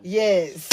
Yes.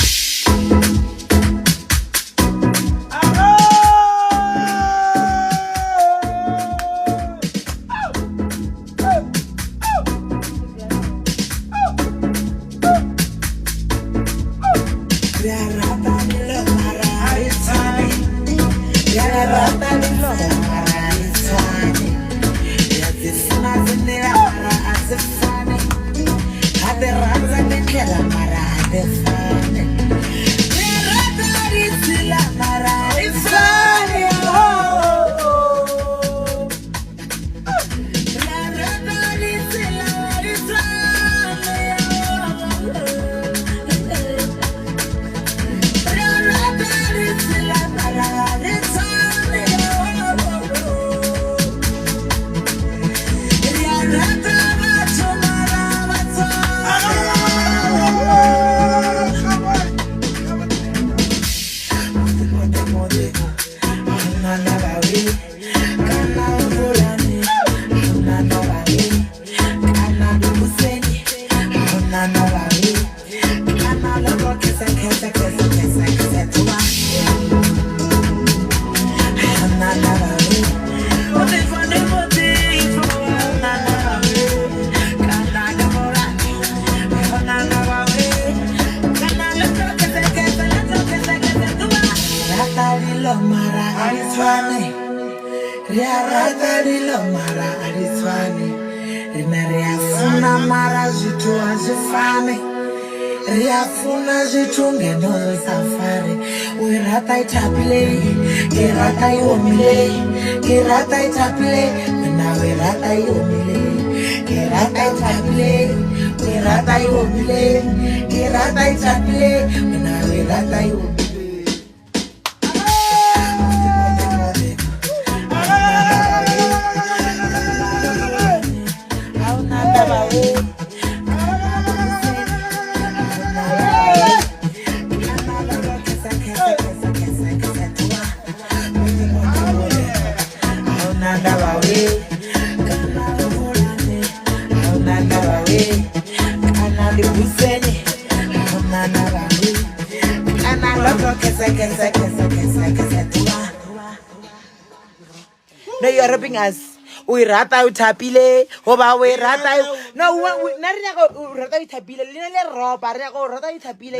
No, you are rapping us. We rata utapile, oba we rata. No, we rata utapile. Lina ropa, rata utapile.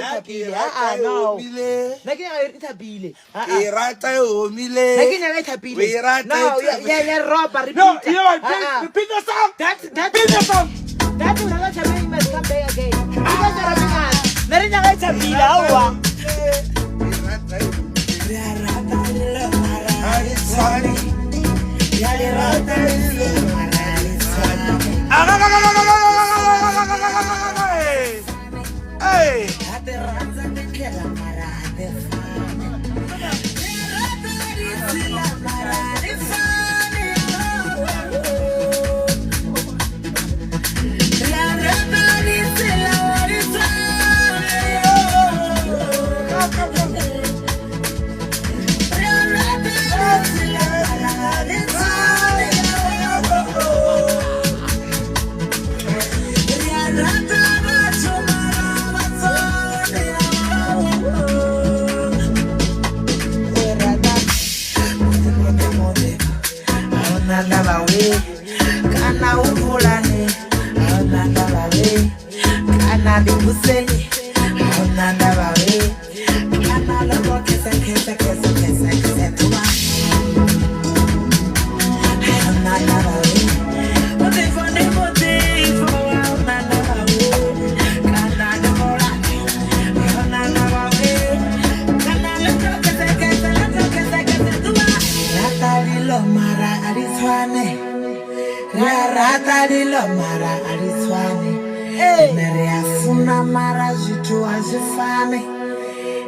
No. Naki utapile. Rata umile. Naki utapile. No, yeah, ropa. Repeat. No, repeat the song. Repeat the song. That's what I'm saying. You must come back again. You guys are rapping us. Nari utapile. Awa.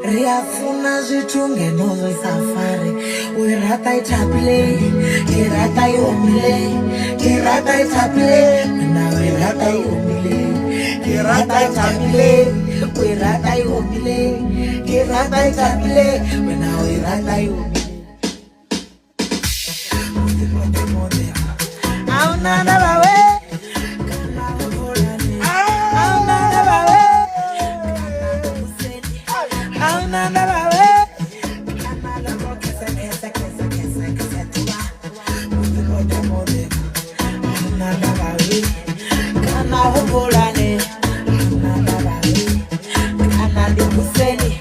Riafuna zitunge nozo safari Wirata itapile Kirata yomile Kirata itapile Na wirata yomile Kirata itapile Wirata yomile Kirata itapile Na wirata yomile Aunana bawe Useni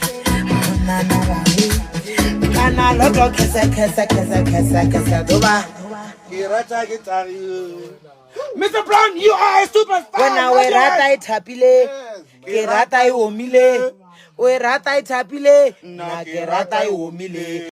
Kana loto kesa doba. Mr. Brown, you are a superstar. Wena we rata itapile ke rata I omile. We rata itapile na ke rata I omile.